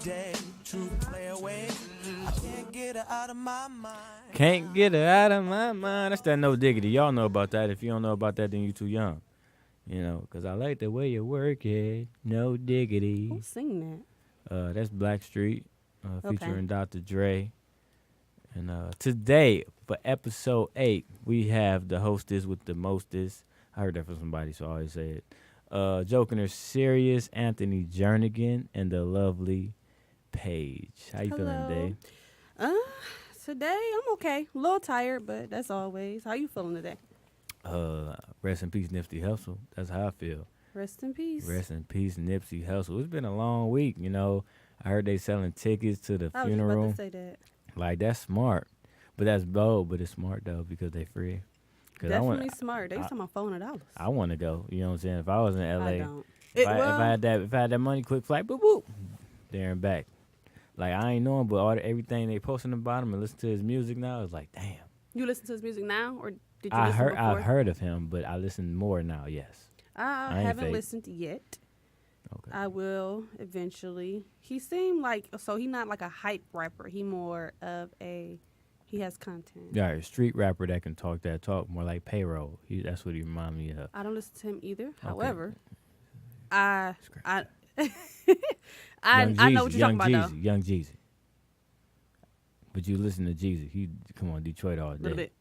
day. True play away. I can't get her out of my mind. Can't get her out of my mind. That's that No Diggity. Y'all know about that. If you don't know about that, then you too young. You know, because I like the way you work it. No Diggity. Who's singing that? That's Blackstreet featuring Dr. Dre. And today, for episode 8, we have the hostess with the mostest. I heard that from somebody, so I always say it. Joking or serious, Anthony Jernigan and the lovely Paige. How you feeling today? Today I'm okay. A little tired, but that's always. How you feeling today? Rest in peace, Nipsey Hussle. That's how I feel. Rest in peace. Rest in peace, Nipsey Hussle. It's been a long week, you know. I heard they selling tickets to the funeral. I was just about to say that. Like, that's smart. But that's bold, but it's smart, though, because they free. Definitely smart. They was talking about $400. I want to go. You know what I'm saying? If I was in L.A., I don't. If I had that money, quick flight, boop, boop, there and back. Like, I ain't knowing, but everything they posting about him and listen to his music now, it's like, damn. You listen to his music now, or did you listen before? I've heard of him, but I listen more now, yes. I haven't listened yet. Okay. I will eventually. He seemed like, so he not like a hype rapper. He more of he has content. Yeah, a street rapper that can talk that talk, more like Payroll. That's what he remind me of. I don't listen to him either. Okay. However, I know what you're talking about, though. Young Jeezy. But you listen to Jeezy. He come on Detroit all day. A little bit.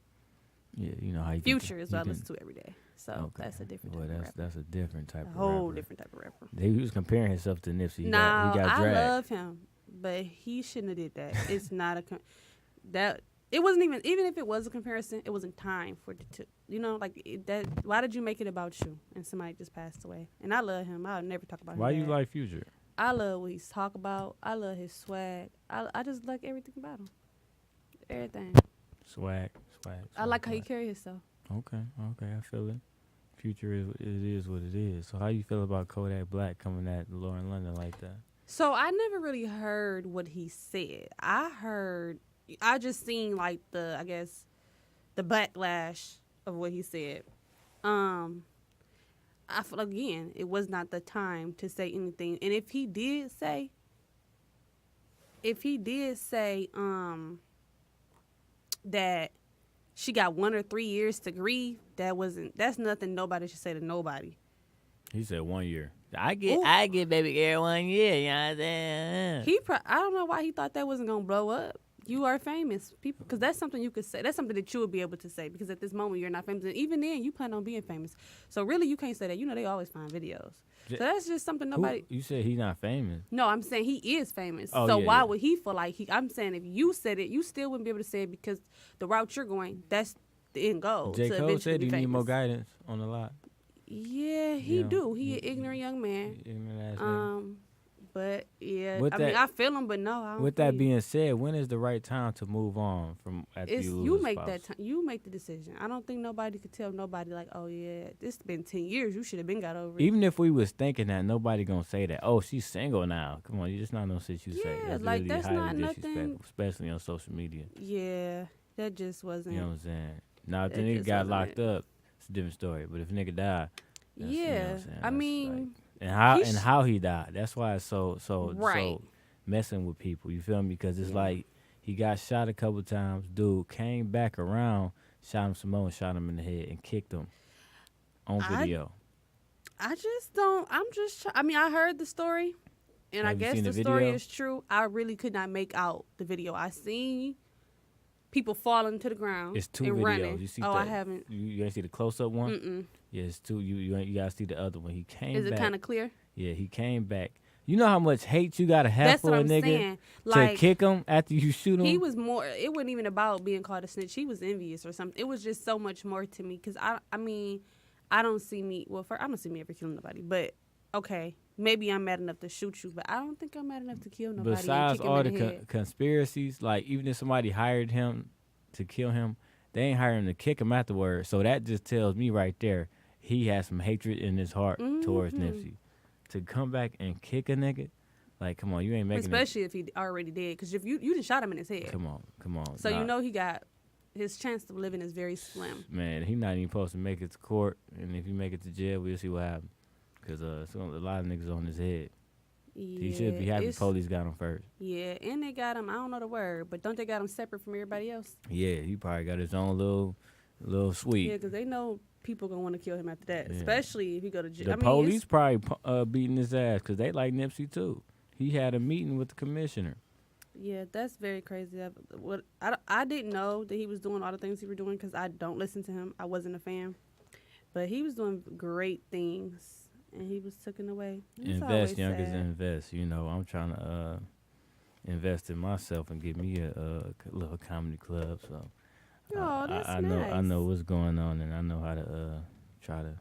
Yeah, you know how you Future is what I listen to every day. So that's a different type of rapper. That's a different type of rapper. A whole different type of rapper. He was comparing himself to Nipsey. He got dragged. I love him, but he shouldn't have did that. It's not it wasn't even if it was a comparison, it wasn't time for it to, you know, like that. Why did you make it about you and somebody just passed away? And I love him. I'll never talk about him. Why you like Future? I love what he's talk about. I love his swag. I just like everything about him. Everything. Swag. I like how he carry himself. Okay, I feel it. Future is what it is. So how you feel about Kodak Black coming at Lauren London like that? So I never really heard what he said. I just seen like the backlash of what he said. I feel, again, it was not the time to say anything. And if he did say that she got 1 or 3 years to grieve, that's nothing nobody should say to nobody. He said 1 year. I get baby girl 1 year, you know what I'm saying? I don't know why he thought that wasn't gonna blow up. You are famous, people, because that's something you could say. That's something that you would be able to say, because at this moment you're not famous, and even then you plan on being famous. So really, you can't say that. You know, they always find videos. So that's just something nobody. You said he's not famous. No, I'm saying he is famous. Oh, so yeah, why would he feel like he? I'm saying if you said it, you still wouldn't be able to say it, because the route you're going, that's the end goal. J. Cole said he need more guidance on the lot. Yeah, he do. He an ignorant young man. Ignorant ass nigga. But yeah, mean, I feel him, but no, I don't. With that being said, when is the right time to move on from after you lose you make spouse? that time. You make the decision. I don't think nobody could tell nobody like, oh yeah, this been 10 years. You should have been got over it. Even if we was thinking that, nobody gonna say that. Oh, she's single now. Come on, you just not no shit you say. Yeah, That's like really that's highly not disrespectful, nothing. especially on social media. Yeah, that just wasn't. You know what I'm saying? Now if the That nigga just got wasn't locked it. up, it's a different story. But if a nigga died, you know what Yeah, I'm saying? I That's mean, like, and how he died. That's why it's so Right. messing with people. You feel me? Because it's like he got shot a couple times. Dude came back around, shot him some more, and shot him in the head and kicked him on video. I just don't. I mean, I heard the story, and I Have you guess seen the the story video? is true. I really could not make out the video. I seen people falling to the ground. It's 2 and videos. running. You see? I haven't. You ain't see the close up one? Mm-mm. Yeah, it's 2. You gotta see the other one. He came. Is it back. kind of clear? Yeah, he came back. You know how much hate you gotta have That's for what a I'm nigga saying. to Like, kick him after you shoot him? he was more. It wasn't even about being called a snitch. He was envious or something. It was just so much more to me, because I mean, I don't see me. Well, I don't see me ever killing nobody. But okay, maybe I'm mad enough to shoot you, but I don't think I'm mad enough to kill nobody. Besides and kick him all in the the head. conspiracies, like even if somebody hired him to kill him, they ain't hiring him to kick him afterwards. So that just tells me right there, he has some hatred in his heart towards Nipsey. To come back and kick a nigga, like, come on, you ain't making Especially if he already did, because if you just shot him in his head. Come on. So you know he got, his chance of living is very slim. Man, he not even supposed to make it to court, and if he make it to jail, we'll see what happens. Because a lot of niggas on his head. He should be happy police got him first. Yeah, and they got him, I don't know the word, but don't they got him separate from everybody else? Yeah, he probably got his own little suite. Yeah, because they know people going to want to kill him after that, especially if he go to jail. The police probably beating his ass because they like Nipsey too. He had a meeting with the commissioner. Yeah, that's very crazy. I didn't know that he was doing all the things he was doing because I don't listen to him. I wasn't a fan. But he was doing great things, and he was taken away. Invest, youngers, invest. You know, I'm trying to invest in myself and get me a little comedy club. So I know what's going on, and I know how to try to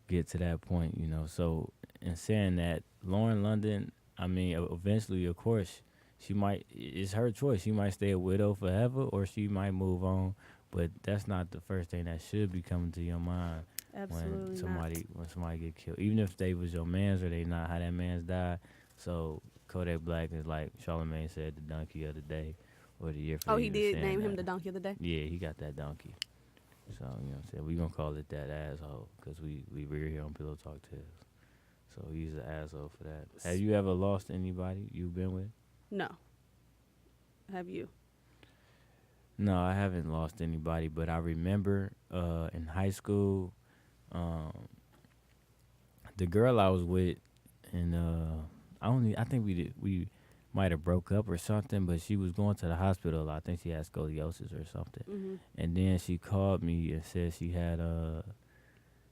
get to that point. You know, so in saying that, Lauren London, I mean, eventually, of course, it's her choice. She might stay a widow forever, or she might move on. But that's not the first thing that should be coming to your mind. Absolutely when somebody get killed, even if they was your mans or they not, how that man's died. So Kodak Black is like Charlamagne said, the donkey of the day or the year. Oh, he did name him the donkey of the day. Yeah, he got that donkey. So you know what I'm saying, we gonna call it that asshole because we were here on Pillow Talk Tales. So he's an asshole for that. Have you ever lost anybody you've been with? No. Have you? No, I haven't lost anybody, but I remember in high school, the girl I was with, and I think we might have broke up or something, but she was going to the hospital. I think she had scoliosis or something, and then she called me and said she had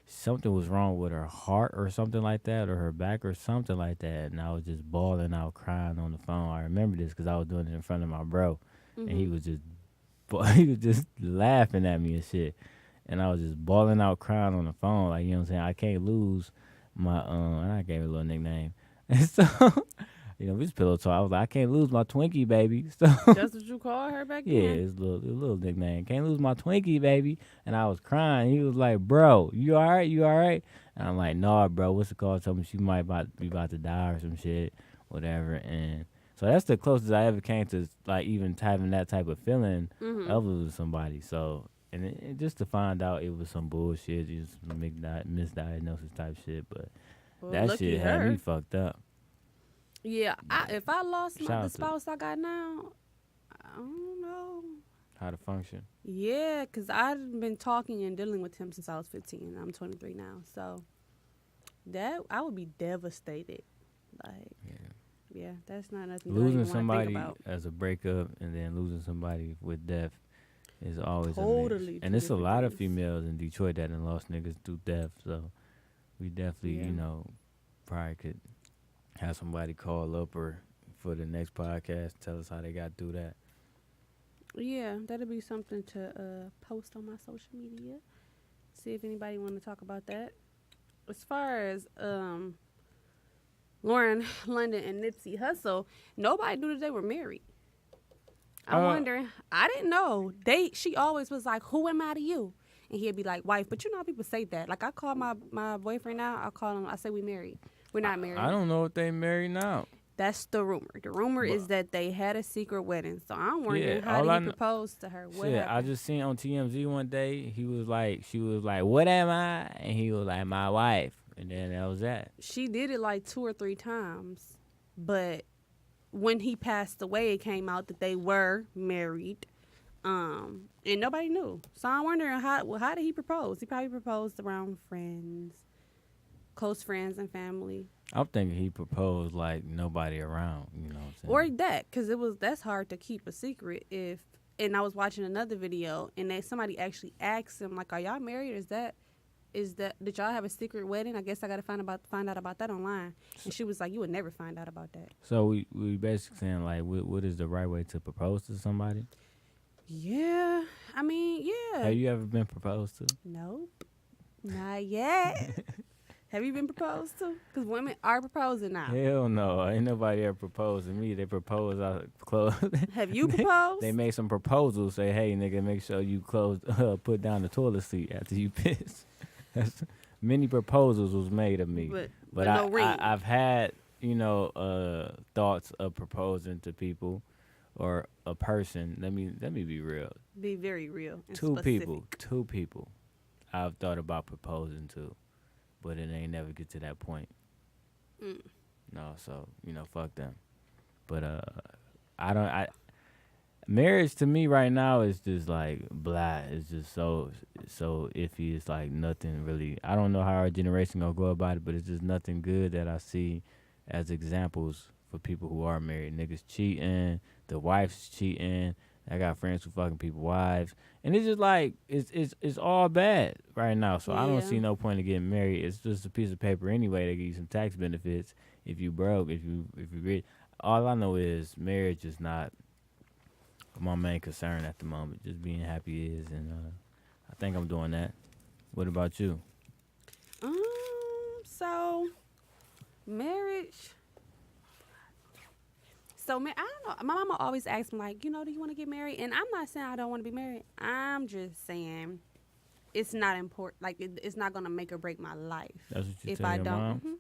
something was wrong with her heart or something like that, or her back or something like that, and I was just bawling out, crying on the phone. I remember this because I was doing it in front of my bro, and he was just laughing at me and shit. And I was just bawling out, crying on the phone. Like, you know what I'm saying? I can't lose my, and I gave her a little nickname. And so, you know, we just pillow talk. I was like, I can't lose my Twinkie, baby. So that's what you call her back then? Yeah, it's a little nickname. Can't lose my Twinkie, baby. And I was crying. He was like, bro, you all right? You all right? And I'm like, nah, bro, what's it called? Told me she might be about to die or some shit, whatever. And so that's the closest I ever came to, like, even having that type of feeling of losing somebody. So, and it, just to find out it was some bullshit, just misdiagnosis type shit. But that shit had me fucked up. Yeah, if I lost the spouse I got now, I don't know how to function. Yeah, because I've been talking and dealing with him since I was 15. I'm 23 now. So that I would be devastated. Like, yeah, that's not nothing. Losing somebody as a breakup and then losing somebody with death is always totally. And it's a lot of females in Detroit that done lost niggas through death. So we definitely, you know, probably could have somebody call up or for the next podcast tell us how they got through that. Yeah, that'll be something to post on my social media. See if anybody want to talk about that. As far as Lauren London and Nipsey Hussle, nobody knew that they were married. I'm wondering. I didn't know. She always was like, "Who am I to you?" And he'd be like, "Wife." But you know how people say that. Like I call my boyfriend now. I call him. I say we married. We're not married. I don't know if they married now. That's the rumor. The rumor is that they had a secret wedding. So I'm wondering how did he propose to her? What happened? I just seen on TMZ one day. She was like, "What am I?" And he was like, "My wife." And then that was that. She did it like 2 or 3 times, but when he passed away, it came out that they were married, and nobody knew. So I'm wondering how did he propose? He probably proposed around friends, close friends and family. I'm thinking he proposed like nobody around, you know what I'm saying? Or that, because that's hard to keep a secret if. And I was watching another video, and somebody actually asked him, like, "Are y'all married? Did y'all have a secret wedding?" I guess I got to find out about that online. And she was like, "You would never find out about that." So we basically saying, like, what is the right way to propose to somebody? Yeah, I mean, yeah. Have you ever been proposed to? Nope, not yet. Have you been proposed to? Because women are proposing now. Hell no. Ain't nobody ever proposed to me. They propose out close. Have you proposed? They made some proposals. Say, "Hey, nigga, make sure you put down the toilet seat after you piss." Many proposals was made of me. But no ring. I've had, you know, thoughts of proposing to people or a person. Let me be real. Be very real and Two specific. people I've thought about proposing to. But it ain't never get to that point. No, so fuck them. But marriage to me right now is just like blah. It's just so iffy. It's like nothing really. I don't know how our generation gonna go about it, but it's just nothing good that I see as examples for people who are married. Niggas cheating, the wife's cheating. I got friends who fucking people wives, and it's just like it's all bad right now. So I don't see no point in getting married. It's just a piece of paper anyway. They give you some tax benefits if you broke, if you rich. All I know is marriage is not my main concern at the moment. Just being happy is, and I think I'm doing that. What about you? So marriage. So, I don't know. My mama always asks me, like, do you want to get married? And I'm not saying I don't want to be married. I'm just saying it's not important. Like, it's not going to make or break my life. That's what you if tell I your don't. mom? Mm-hmm.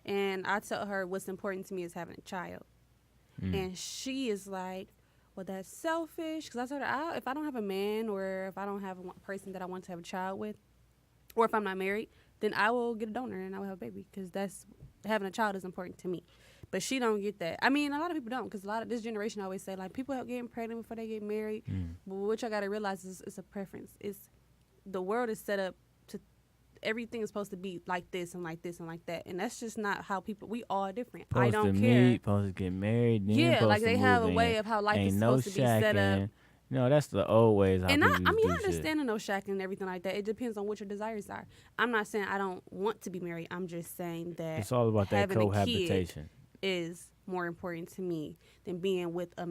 And I tell her what's important to me is having a child. And she is like, well, that's selfish. Because I told her, if I don't have a man or if I don't have a person that I want to have a child with, or if I'm not married, then I will get a donor and I will have a baby. Because having a child is important to me. But she don't get that. I mean, a lot of people don't, because a lot of this generation always say, like, people are getting pregnant before they get married. But what y'all got to realize is it's a preference. The world is set up to, everything is supposed to be like this and like this and like that. And that's just not how people, we all different. I don't care. Supposed to get married. Then Yeah, like they have a in. way of how life Ain't is no supposed to be set up. No, that's the old ways. How And people I do understand the no shacking and everything like that. It depends on what your desires are. I'm not saying I don't want to be married. I'm just saying that it's all about that cohabitation. Is more important to me than being with a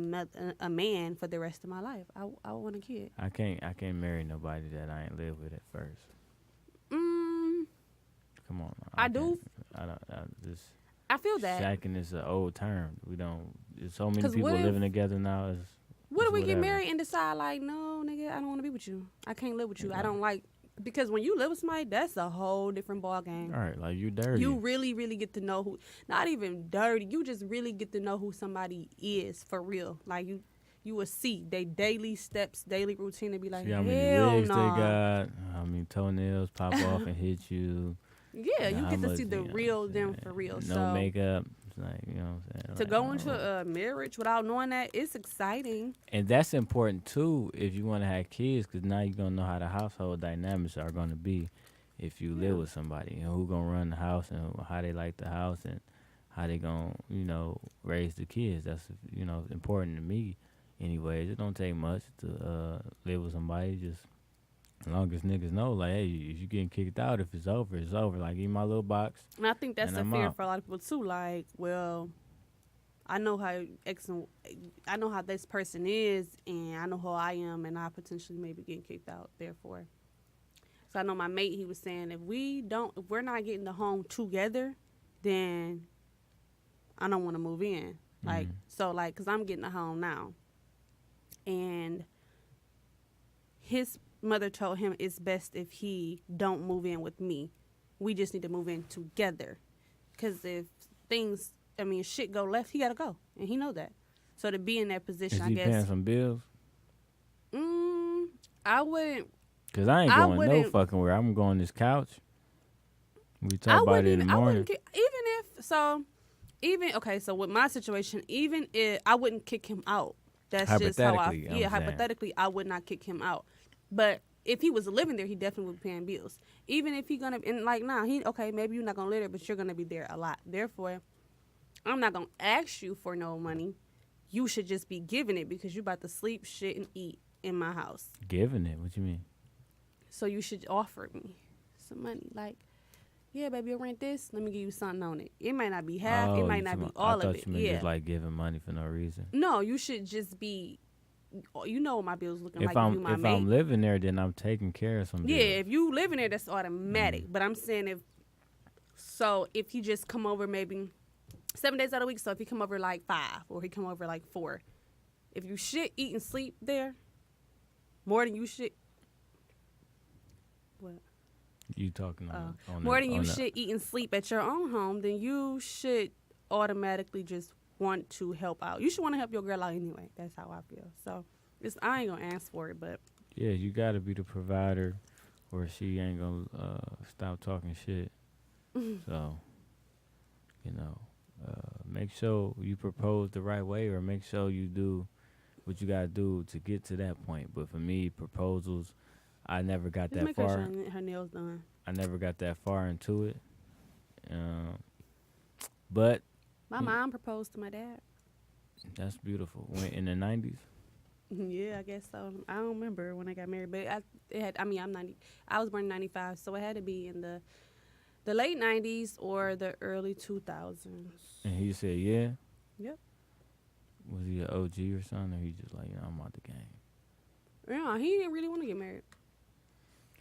man for the rest of my life. I want a kid. I can't marry nobody that I ain't live with at first. Come on. I do. I feel that. Shacking is an old term. We don't. There's so many people living together now. What if we get married and decide like, no, nigga, I don't want to be with you. I can't live with you. I don't like. Because when you live with somebody, that's a whole different ball game. All right, like you dirty. You really, really get to know who. Not even dirty. You just really get to know who somebody is for real. Like you will see they daily steps, daily routine, and be like, how many wigs they got, how many toenails pop off and hit you. Yeah, you get to see the real them for real. No makeup. Like, you know what I'm saying? To go into a marriage without knowing that, it's exciting. And that's important, too, if you want to have kids, because now you're going to know how the household dynamics are going to be if you live with somebody, and who's going to run the house and how they like the house and how they going to, raise the kids. That's, important to me anyways. It don't take much to live with somebody. Just as long as niggas know, like, hey, if you getting kicked out, if it's over, it's over. Like, eat my little box. And I think that's a fear for a lot of people too. Like, well, I know how this person is, and I know who I am, and I potentially maybe getting kicked out. Therefore, so I know my mate. He was saying if we're not getting the home together, then I don't want to move in. Like, so like, cause I'm getting a home now, and his mother told him it's best if he don't move in with me. We just need to move in together. Because if shit go left, he got to go. And he know that. So to be in that position, I guess. Is he paying some bills? I wouldn't. Because I ain't going no fucking where. I'm going this couch. We talk about it in the morning. So with my situation, even if I wouldn't kick him out. That's just how hypothetically, I would not kick him out. But if he was living there, he definitely would be paying bills. Even if maybe you're not gonna live there, but you're gonna be there a lot. Therefore, I'm not gonna ask you for no money. You should just be giving it because you're about to sleep, shit, and eat in my house. Giving it? What you mean? So you should offer me some money. Like, yeah, baby, I'll rent this. Let me give you something on it. It might not be half. It might not be all of it. I thought you meant just like giving money for no reason. No, you should just be. You know what my bills looking like. If I'm living there, then I'm taking care of some bills. Yeah, if you living there, that's automatic. But I'm saying if he just come over maybe 7 days out of the week, so if he come over like 5 or he come over like 4, if you shit, eat, and sleep there more than you shit. What? You talking on more than you shit, eat, and sleep at your own home, then you should automatically just want to help out. You should want to help your girl out anyway. That's how I feel. So I ain't gonna ask for it, but yeah, you gotta be the provider, or she ain't gonna stop talking shit. So, make sure you propose the right way, or make sure you do what you gotta do to get to that point. But for me, proposals, I never got Just that make far. her nails done. I never got that far into it. But My mom proposed to my dad. that's beautiful. When in the 90s. Yeah, I guess so. I don't remember when I got married, but I'm 90. I was born in 95, so it had to be in the late 90s or the early 2000s. And he said, yeah. Yep. Was he an OG or something? Or he just like, I'm out the game? Yeah, he didn't really want to get married.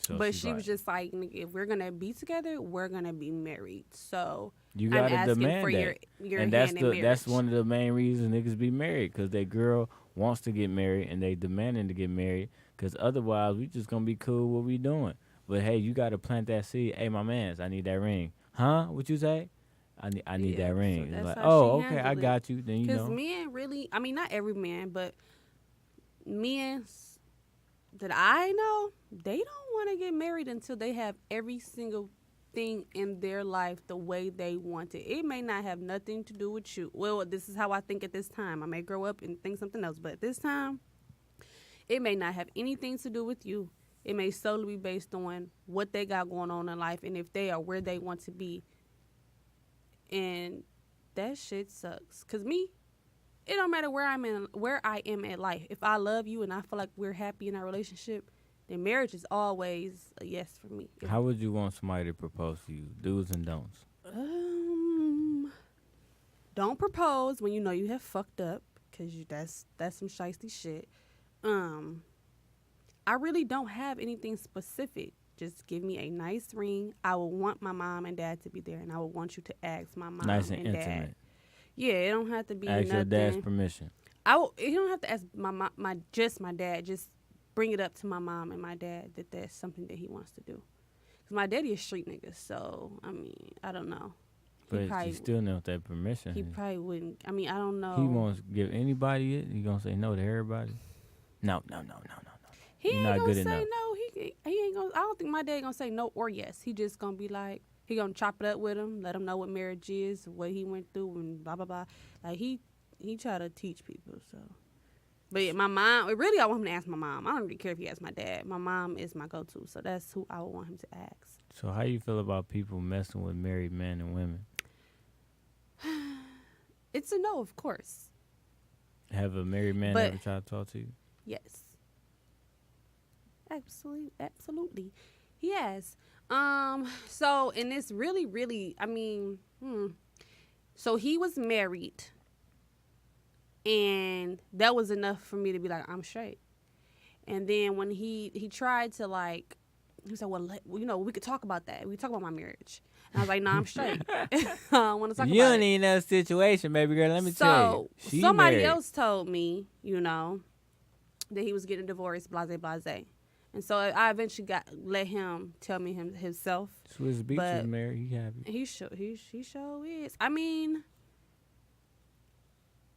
So but she was just like, if we're going to be together, we're going to be married. So you got to demand for that. your and hand in that's marriage. one of the main reasons niggas be married, because their girl wants to get married and they demanding to get married, because otherwise we just going to be cool what we doing. But hey, you got to plant that seed. Hey, my mans, I need that ring. Huh? What you say? I need that ring. So it's like, how oh, she okay, I handled got you. Then you know. Because men really, not every man, but men that I know, they don't want to get married until they have every single thing in their life the way they want it. It may not have nothing to do with you. Well, this is how I think at this time. I may grow up and think something else, but at this time, it may not have anything to do with you. It may solely be based on what they got going on in life and if they are where they want to be. And that shit sucks. Cause me, it don't matter where I am at life. If I love you and I feel like we're happy in our relationship, then marriage is always a yes for me. How would you want somebody to propose to you? Do's and don'ts. Don't propose when you know you have fucked up, cause that's some shiesty shit. I really don't have anything specific. Just give me a nice ring. I will want my mom and dad to be there, and I will want you to ask my mom nice and dad. Intimate. Yeah, it don't have to be ask nothing. your dad's permission. You don't have to ask my dad. Just bring it up to my mom and my dad that that's something that he wants to do. Cause my daddy is street nigga, so I don't know. But you still need that permission. He probably wouldn't. I don't know. He won't give anybody it. He gonna say no to everybody. No. He You're ain't not gonna good say enough. no. He ain't gonna. I don't think my dad gonna say no or yes. He just gonna be like, he gonna chop it up with him, let him know what marriage is, what he went through, and blah blah blah. Like he try to teach people. So, but yeah, my mom. Really, I want him to ask my mom. I don't really care if he asks my dad. My mom is my go-to, so that's who I would want him to ask. So how you feel about people messing with married men and women? It's a no, of course. Have a married man ever tried to talk to you? Yes. Absolutely. He has. So, and it's really, so he was married, and that was enough for me to be like, I'm straight. And then when he tried to he said, well, we could talk about that. We could talk about my marriage. And I was like, no, I'm straight. I want to talk about it. You don't need that situation, baby girl. Let me tell you. So somebody else told me, that he was getting divorced, blase. And so I eventually let him tell me himself. Swiss Beats is married. He happy. He sure is.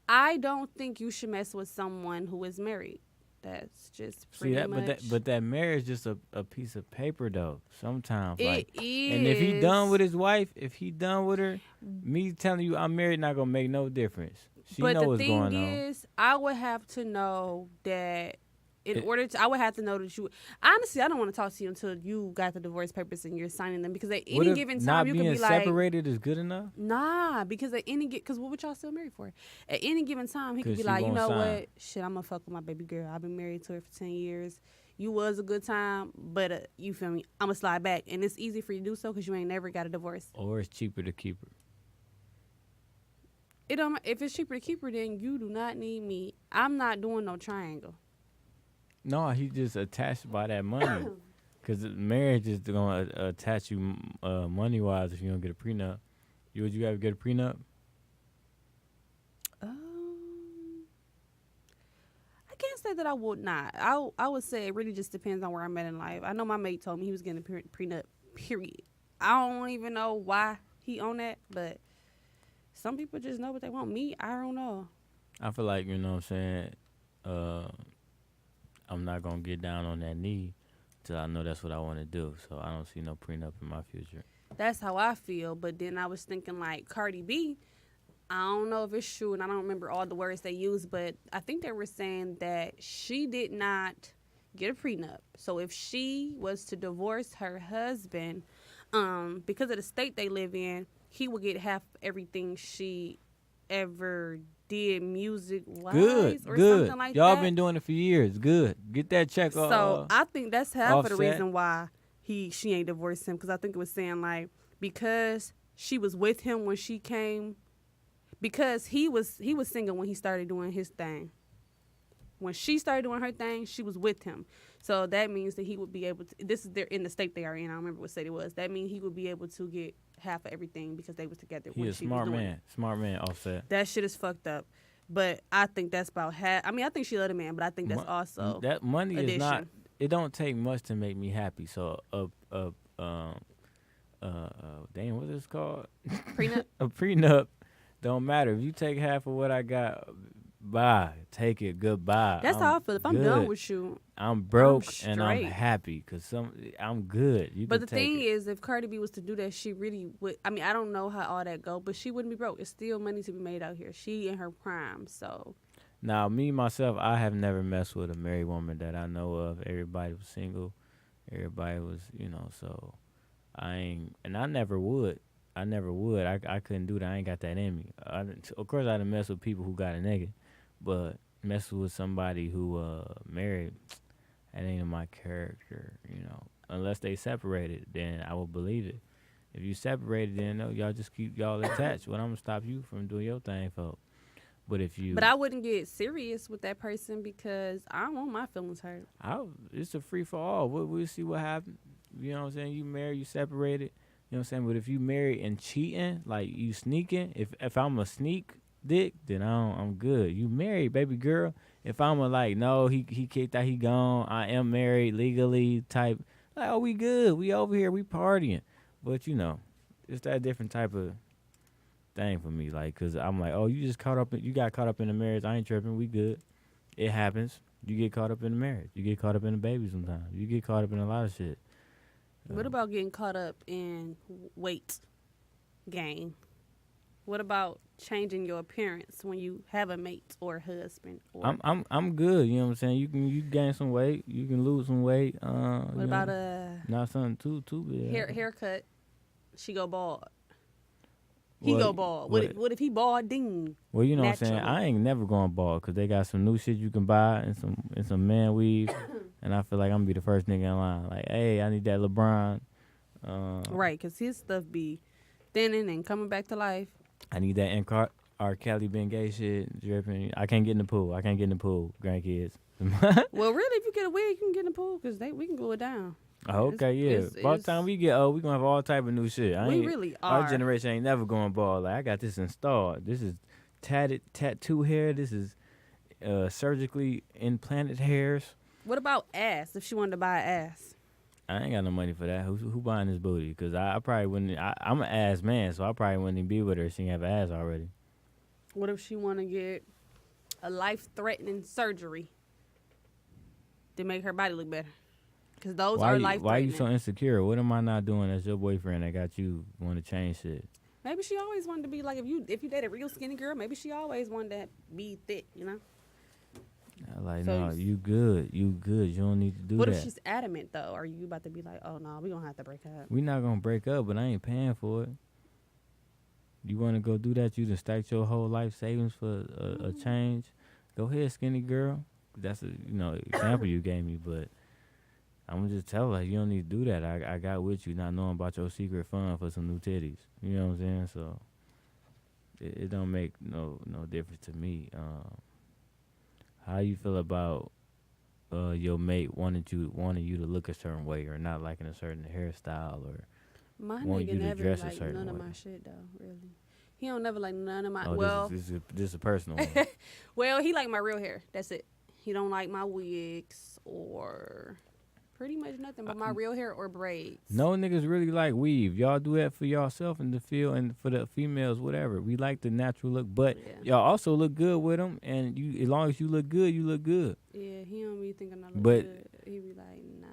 I don't think you should mess with someone who is married. That's just pretty much. But that marriage is just a piece of paper though. Sometimes it is. And if he done with his wife, if he done with her, me telling you I'm married not gonna make no difference. She know what's going on. But the thing is, I would have to know that. I would have to know that you. Honestly, I don't want to talk to you until you got the divorce papers and you're signing them, because at any given time you could be like, not being separated is good enough. Nah, because because what would y'all still married for? At any given time, he could be like, you know what? Shit, I'm gonna fuck with my baby girl. I've been married to her for 10 years. You was a good time, but you feel me? I'm gonna slide back, and it's easy for you to do so because you ain't never got a divorce. Or it's cheaper to keep her. If it's cheaper to keep her, then you do not need me. I'm not doing no triangle. No, he just attached by that money. Because marriage is going to attach you money-wise if you don't get a prenup. Would you ever get a prenup? I can't say that I would not. I would say it really just depends on where I'm at in life. I know my mate told me he was getting a prenup, period. I don't even know why he on that, but some people just know what they want. Me, I don't know. I feel like, you know what I'm saying, I'm not going to get down on that knee till I know that's what I want to do. So I don't see no prenup in my future. That's how I feel. But then I was thinking like Cardi B, I don't know if it's true, and I don't remember all the words they used, but I think they were saying that she did not get a prenup. So if she was to divorce her husband, because of the state they live in, he would get half everything she ever did music-wise or something like Y'all that. been doing it for years. Good. Get that check off. So I think that's half of the offset. reason why she ain't divorced him, because I think it was saying like because she was with him when she came, because he was single when he started doing his thing. When she started doing her thing, she was with him. So that means that he would be able to. This is in the state they are in. I don't remember what state it was. That means he would be able to get half of everything because they was together. He when a she smart was doing man. it. Smart man, Offset. That shit is fucked up. But I think that's about half. I mean, I think she loved a man, but I think that's also that money addition. is not. It don't take much to make me happy. So damn, what is it called? Prenup. A prenup don't matter. If you take half of what I got, bye. Take it. Goodbye. That's how I feel. If I'm done with you, I'm broke I'm and I'm straight. happy because I'm good. You but can the take thing it. is, if Cardi B was to do that, she really would. I mean, I don't know how all that go, but she wouldn't be broke. It's still money to be made out here. She in her prime, so. Now, me myself, I have never messed with a married woman that I know of. Everybody was single. Everybody was, so I ain't, and I never would. I couldn't do that. I ain't got that in me. Of course, I done mess with people who got a nigga, but messing with somebody who married, that ain't in my character, Unless they separated, then I would believe it. If you separated, then no, y'all just keep y'all attached. Well, I'm gonna stop you from doing your thing, folks. But I wouldn't get serious with that person because I don't want my feelings hurt. It's a free for all. We'll see what happens. You know what I'm saying? You married, you separated. You know what I'm saying? But if you married and cheating, like you sneaking, if I'm a sneak dick, then I'm good. You married, baby girl. If I'm no, he kicked out, he gone. I am married legally type. Like, oh, we good. We over here. We partying. But it's that different type of thing for me, cause I'm like, oh, you got caught up in the marriage. I ain't tripping. We good. It happens. You get caught up in the marriage. You get caught up in the baby sometimes. You get caught up in a lot of shit. What about getting caught up in weight gain? What about changing your appearance when you have a mate or a husband? Or I'm good. You know what I'm saying? You gain some weight. You can lose some weight. what about not something too big. Haircut? She go bald. He go bald. What if he balding? Well, you know what I'm saying? naturally? I ain't never going bald because they got some new shit you can buy and some man weave, and I feel like I'm gonna be the first nigga in line. Like, hey, I need that LeBron. Right, because his stuff be thinning and coming back to life. I need that R. Kelly Bengay shit dripping. I can't get in the pool. Grandkids. Well, really, if you get a wig, you can get in the pool because we can glue it down. Oh, okay, yeah. By the time we get old, we gonna have all type of new shit. We really are. Our generation ain't never going bald. Like, I got this installed. This is tattoo hair. This is surgically implanted hairs. What about ass? If she wanted to buy ass, I ain't got no money for that. Who buying this booty? Because I probably wouldn't. I'm an ass man, so I probably wouldn't even be with her if she didn't have ass already. what if she want to get a life-threatening surgery to make her body look better? Because those are life-threatening. Why you so insecure? What am I not doing as your boyfriend that got you want to change shit? Maybe she always wanted to be like, if you date a real skinny girl, maybe she always wanted to be thick, Like, So no, you good. You don't need to do What that. if she's adamant, though? Are you about to be like, oh, no, we going to have to break up? We not gonna break up, but I ain't paying for it. You want to go do that? You just stacked your whole life savings for a change. Go ahead, skinny girl. That's a example you gave me, but I'm gonna just tell her you don't need to do that. I got with you, not knowing about your secret fund for some new titties. You know what I'm saying? So it don't make no difference to me. How you feel about your mate wanting you to look a certain way or not liking a certain hairstyle or My want nigga you to never dress a like certain none of way? my shit, though, really. He don't never like none of my... Oh, this is a personal one. Well, he like my real hair. That's it. He don't like my wigs or pretty much nothing but my real hair or braids. No niggas really like weave. Y'all do that for yourself in the field and for the females, whatever. We like the natural look, but y'all also look good with them. And as long as you look good, you look good. Yeah, he don't be thinking I look But- good. He be like, nah.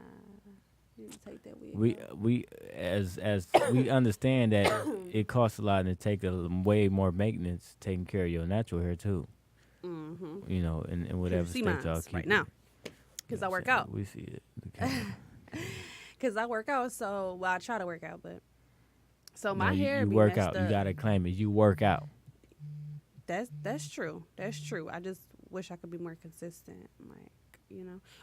need to take that wig. We as we understand that it costs a lot and it takes way more maintenance taking care of your natural hair too. Mm-hmm. You know, in whatever state y'all keep right it. now. Because I work out. We see it. Because I work out, so I try to work out, but so my you, hair you be work messed out. up. You gotta claim it. You work out. That's true. That's true. I just wish I could be more consistent,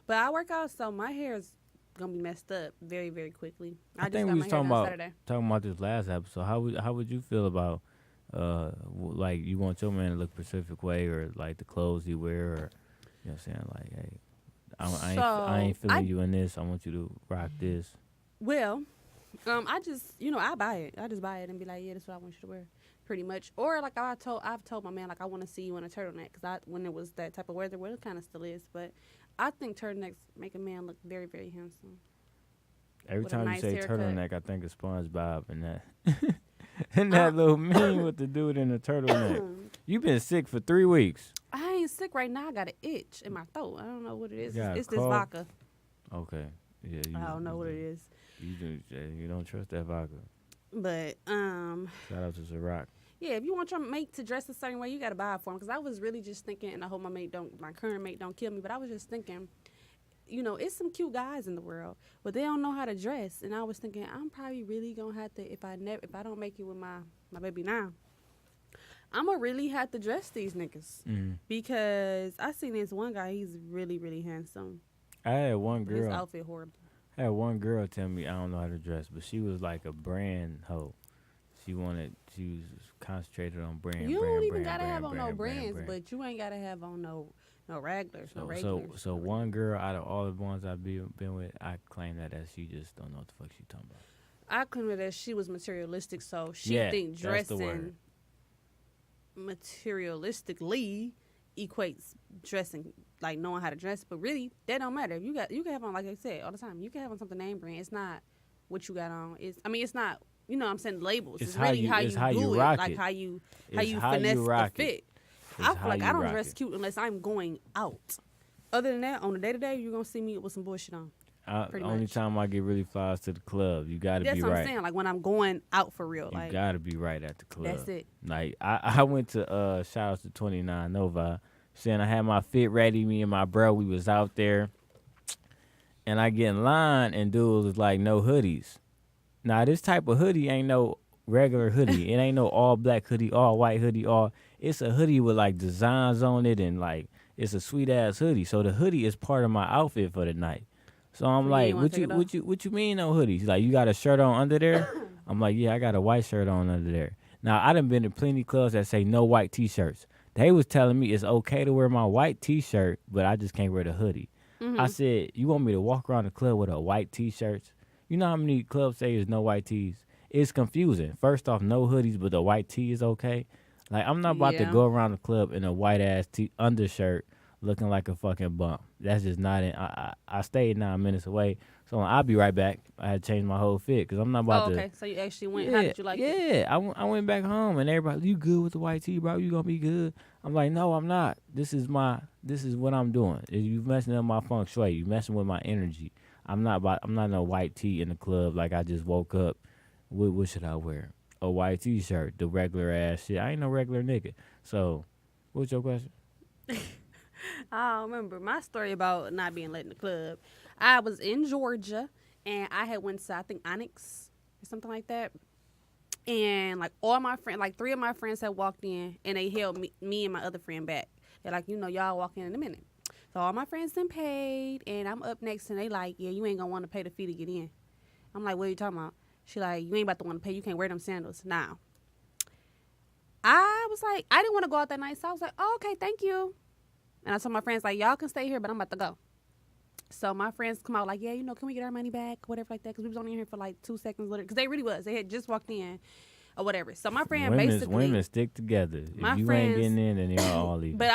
But I work out, so my hair is gonna be messed up very, very quickly. I think we was talking about this last episode. How would you feel about like you want your man to look a specific way, or like the clothes he wear, or you know what I'm saying, like, hey, I ain't feeling you in this. I want you to rock this. Well, I just I buy it. I just buy it and be like, yeah, that's what I want you to wear, pretty much. Or like I've told my man, like, I want to see you in a turtleneck, because when it was that type of weather, well, it kind of still is, but I think turtlenecks make a man look very, very handsome. Every time nice you say haircut. turtleneck, I think of SpongeBob and that and that little meme with the dude in the turtleneck. You been sick for 3 weeks. I ain't sick right now. I got an itch in my throat. I don't know what it is. It's this cough? vodka. Okay. Yeah. I don't know what it is. You don't trust that vodka. But shout out to Ciroc. Yeah, if you want your mate to dress a certain way, you gotta buy it for him. Because I was really just thinking, and I hope my current mate don't kill me. But I was just thinking, it's some cute guys in the world, but they don't know how to dress. And I was thinking, I'm probably really gonna have to, if I don't make it with my baby now, I'm gonna really have to dress these niggas. Mm-hmm. Because I seen this one guy, he's really, really handsome. I had one girl. His outfit horrible. I had one girl tell me I don't know how to dress, but she was like a brand hoe. She was concentrated on brand. You don't even gotta have on no brands, but you ain't gotta have on no regulars, no regulars. So one girl out of all the ones I've been with, I claim that she just don't know what the fuck she talking about. I claim that she was materialistic, so she think dressing materialistically equates dressing, like knowing how to dress. But really, that don't matter. You can have on, like I said all the time, you can have on something name brand. It's not what you got on. It's not. You know what I'm saying, labels. It's really how you do it, like how you finesse the fit. I feel like I don't dress cute unless I'm going out. Other than that, on the day-to-day, you're going to see me with some bullshit on. Only time I get really flies to the club. You got to be right. That's what I'm saying. Like when I'm going out for real. You got to be right at the club. That's it. Like I went to, shout out to 29 Nova, saying I had my fit ready. Me and my bro, we was out there. And I get in line and dude was like, no hoodies. Now, this type of hoodie ain't no regular hoodie. It ain't no all black hoodie, all white hoodie, it's a hoodie with like designs on it, and like it's a sweet ass hoodie. So the hoodie is part of my outfit for the night. So I'm like, what you mean no hoodies? He's like, you got a shirt on under there? I'm like, yeah, I got a white shirt on under there. Now, I done been to plenty clubs that say no white t-shirts. They was telling me it's okay to wear my white t-shirt, but I just can't wear the hoodie. Mm-hmm. I said, you want me to walk around the club with a white t-shirt? You know how many clubs say there's no white tees? It's confusing. First off, no hoodies, but the white tee is okay. Like, I'm not about to go around the club in a white-ass undershirt looking like a fucking bump. That's just not it. I stayed 9 minutes away, so I'll be right back. I had to change my whole fit because I'm not about to. Okay, so you actually went. How did you like it? Yeah, I went back home, and everybody, you good with the white tee, bro? You going to be good? I'm like, no, I'm not. This is what I'm doing. You messing up my feng shui. You messing with my energy. I'm not no white tee in the club like I just woke up. What should I wear? A white t-shirt, the regular ass shit. I ain't no regular nigga. So, what's your question? I remember my story about not being let in the club. I was in Georgia, and I had went to, I think, Onyx or something like that. And, like, all my friends, like, 3 of my friends had walked in, and they held me and my other friend back. They're like, y'all walk in a minute. So all my friends done paid, and I'm up next, and they like, yeah, you ain't gonna want to pay the fee to get in. I'm like, what are you talking about? She like, you ain't about to want to pay. You can't wear them sandals. Now, I was like, I didn't want to go out that night, so I was like, oh, okay, thank you. And I told my friends, like, y'all can stay here, but I'm about to go. So my friends come out like, yeah, can we get our money back, whatever like that, because we was only in here for like 2 seconds, because they really was. They had just walked in. Or whatever. So my friend women stick together. If you ain't getting in, then y'all all leave. But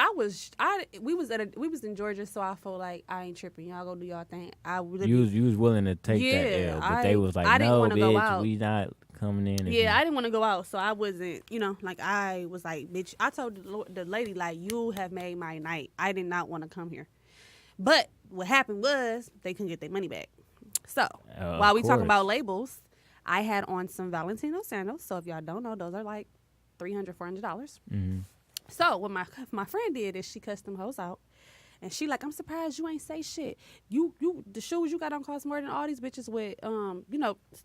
we was in Georgia, so I felt like I ain't tripping. Y'all go do y'all thing. You was willing to take that L, but they was like, no, bitch, we not coming in. Yeah, I didn't want to go out, so I wasn't. Like I was like, bitch. I told the lady like, you have made my night. I did not want to come here. But what happened was they couldn't get their money back. So while we talking course. about labels, I had on some Valentino sandals. So if y'all don't know, those are like $300, $400. Mm-hmm. So what my friend did is she cussed them hoes out. And she like, I'm surprised you ain't say shit. You the shoes you got on cost more than all these bitches with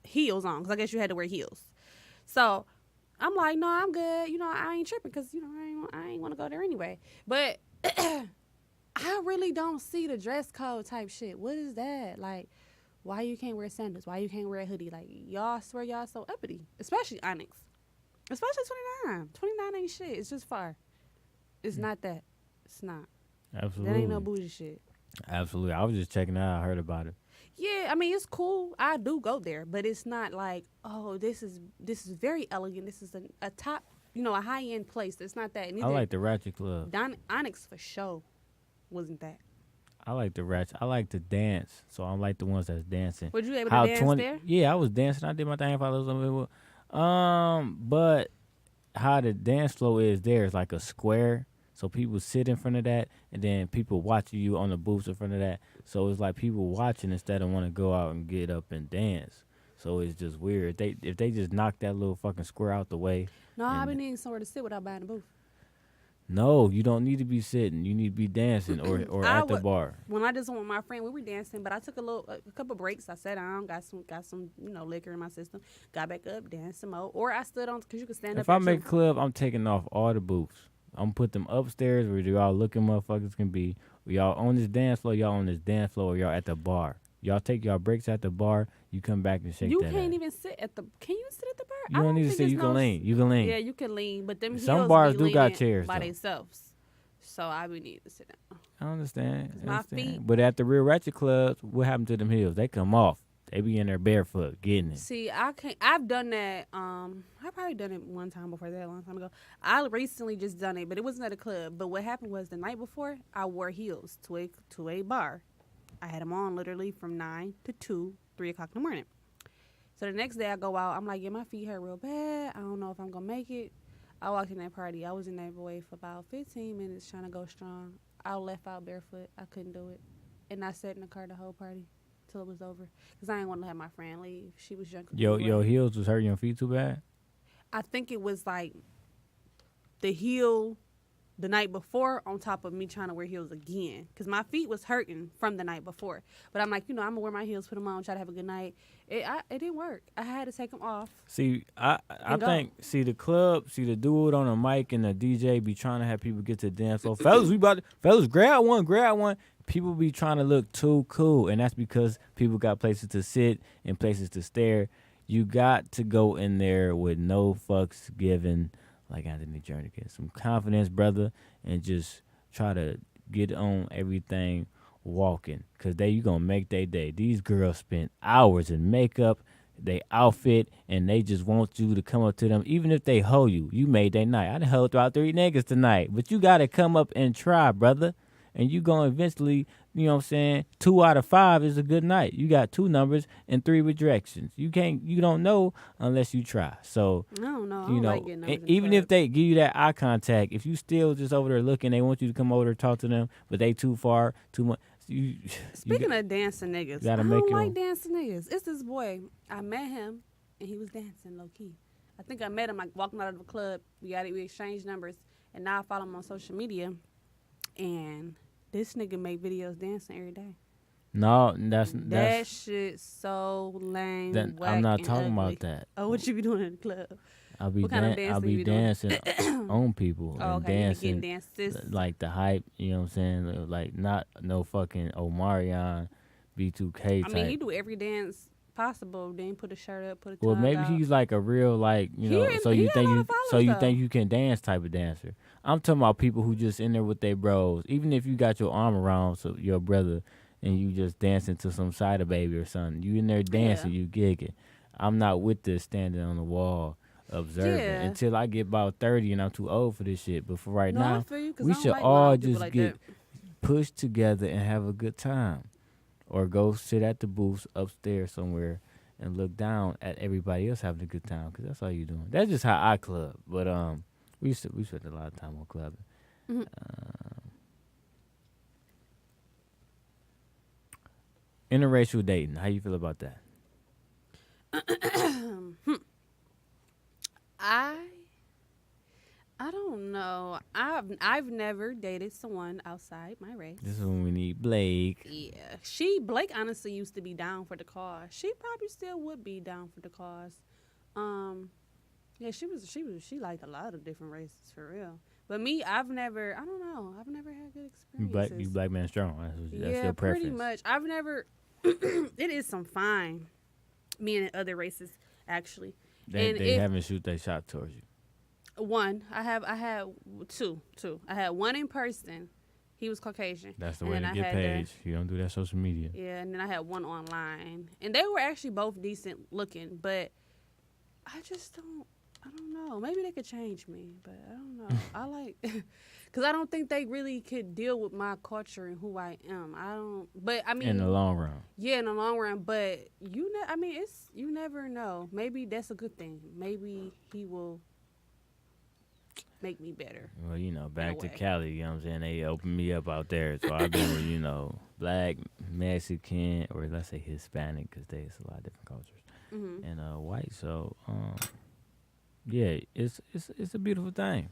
heels on, because I guess you had to wear heels. So I'm like, no, I'm good. I ain't tripping because I ain't want to go there anyway. But I really don't see the dress code type shit. What is that? Like, why you can't wear sandals? Why you can't wear a hoodie? Like, y'all swear y'all so uppity, especially Onyx, especially 29. 29 ain't shit. It's just fire. It's not that. It's not. Absolutely. That ain't no bougie shit. Absolutely. I was just checking it out. I heard about it. Yeah, I mean, it's cool. I do go there, but it's not like, oh, this is very elegant. This is a top, a high end place. It's not that. I like the Ratchet Club. Onyx for sure wasn't that. I like the Ratchet. I like to dance, so I like the ones that's dancing. Were you able to dance there? Yeah, I was dancing. I did my thing. But how the dance floor is there is like a square. So people sit in front of that, and then people watching you on the booths in front of that. So it's like people watching instead of want to go out and get up and dance. So it's just weird. If they just knock that little fucking square out the way. No, I've been needing somewhere to sit without buying a booth. No, you don't need to be sitting. You need to be dancing or at the bar. When I just went with my friend, we were dancing, but I took a couple breaks. I sat down, got some liquor in my system, got back up, danced some more, or I stood on because you could stand up. If I make a club, I'm taking off all the booths. I'm put them upstairs where y'all looking motherfuckers can be. Y'all on this dance floor, or y'all at the bar. Y'all take y'all breaks at the bar. You come back and shake that. You can't even sit at the. Can you sit at the bar? You don't need to sit. You can lean. You can lean. Yeah, you can lean, but them Some heels bars be do got leaning chairs by though. themselves. So I would need to sit down. I understand. My feet. But at the real ratchet clubs, what happened to them heels? They come off. They be in there barefoot getting it. See, I can't. I've done that. I probably done it one time before that, a long time ago. I recently just done it, but it wasn't at a club. But what happened was the night before, I wore heels to a bar. I had them on literally from 9 to 2, 3 o'clock in the morning. So the next day I go out. I'm like, yeah, my feet hurt real bad. I don't know if I'm gonna make it. I walked in that party. I was in that boy for about 15 minutes trying to go strong. I left out barefoot. I couldn't do it, and I sat in the car the whole party till it was over because I didn't want to have my friend leave. She was drunk. Your heels was hurting your feet too bad? I think it was like the heel the night before on top of me trying to wear heels again because my feet was hurting from the night before. But I'm like, I'm going to wear my heels, put them on, try to have a good night. It didn't work. I had to take them off. See, I think, the club, the dude on the mic and the DJ be trying to have people get to the dance floor. Fellas, grab one. People be trying to look too cool, and that's because people got places to sit and places to stare. You got to go in there with no fucks given, like Anthony Jernigan. Some confidence, brother, and just try to get on everything walking, because you going to make their day. These girls spend hours in makeup, they outfit, and they just want you to come up to them. Even if they hoe you, you made their night. I done hoed about 3 niggas tonight, but you got to come up and try, brother. And you going to eventually, 2 out of 5 is a good night. You got 2 numbers and 3 rejections. You don't know unless you try. So, I don't know. I don't like getting numbers even if they give you that eye contact, if you still just over there looking, they want you to come over there, talk to them, but they too far, too much. Speaking of dancing niggas, I don't like dancing niggas. It's this boy. I met him, and he was dancing low-key. I think I met him like walking out of the club. We exchanged numbers, and now I follow him on social media, and this nigga make videos dancing every day. No, that's that shit so lame. I'm not talking ugly. about that. Oh, what you be doing in the club? I'll be dancing on people and dancing like the hype. You know what I'm saying? Like not no fucking Omarion, B2K type. I mean, he do every dance possible. Then put a shirt up, put a well, maybe out. He's like a real so you think you can dance type of dancer. I'm talking about people who just in there with their bros. Even if you got your arm around your brother and you just dancing to some Cider Baby or something, you in there dancing, you gigging. I'm not with this standing on the wall observing until I get about 30 and I'm too old for this shit. But for right now, we should all just get pushed together and have a good time. Or go sit at the booths upstairs somewhere and look down at everybody else having a good time, because that's all you're doing. That's just how I club. But we spent a lot of time on clubbing. Mm-hmm. Interracial dating. How you feel about that? I don't know. I've never dated someone outside my race. This is when we need Blake. Yeah, Blake honestly used to be down for the cause. She probably still would be down for the cause. Yeah, she liked a lot of different races for real. But me, I don't know. I've never had good experiences. You black man strong. That's your preference. Pretty much. I've never. It is some fine. Me and other races actually. They haven't shoot their shot towards you. One, I had two. I had one in person. He was Caucasian. That's the way to get paid. You don't do that social media. Yeah, and then I had one online, and they were actually both decent looking, but I don't know. Maybe they could change me, but I don't know. I like, because I don't think they really could deal with my culture and who I am. But I mean, in the long run. Yeah, in the long run. But you never know. Maybe that's a good thing. Maybe he will make me better. Well, back to Cali, you know what I'm saying? They opened me up out there. So I've been with, black, Mexican, or let's say Hispanic, because it's a lot of different cultures, and white. So, yeah, it's a beautiful thing.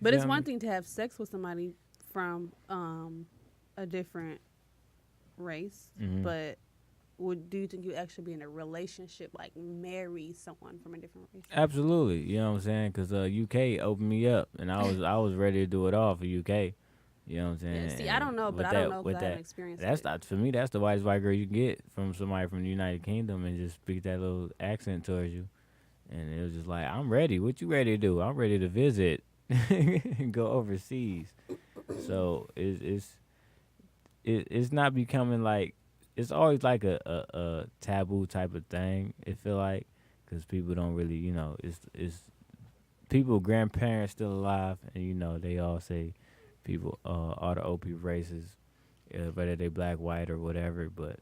But it's one thing to have sex with somebody from a different race, but do you think you actually be in a relationship, like marry someone from a different race? Absolutely, you know what I'm saying? Because UK opened me up, and I was ready to do it all for UK. You know what I'm saying? Yeah, see, I don't know, but I don't know because I haven't experienced it. Not, for me, that's the whitest white girl you can get from somebody from the United Kingdom and just speak that little accent towards you. And it was just like, I'm ready. What you ready to do? I'm ready to visit and go overseas. So it's not becoming like, it's always like a taboo type of thing, it feel like, because people don't really, it's people, grandparents still alive, and, they all say people, all the old people races, whether they black, white, or whatever, but,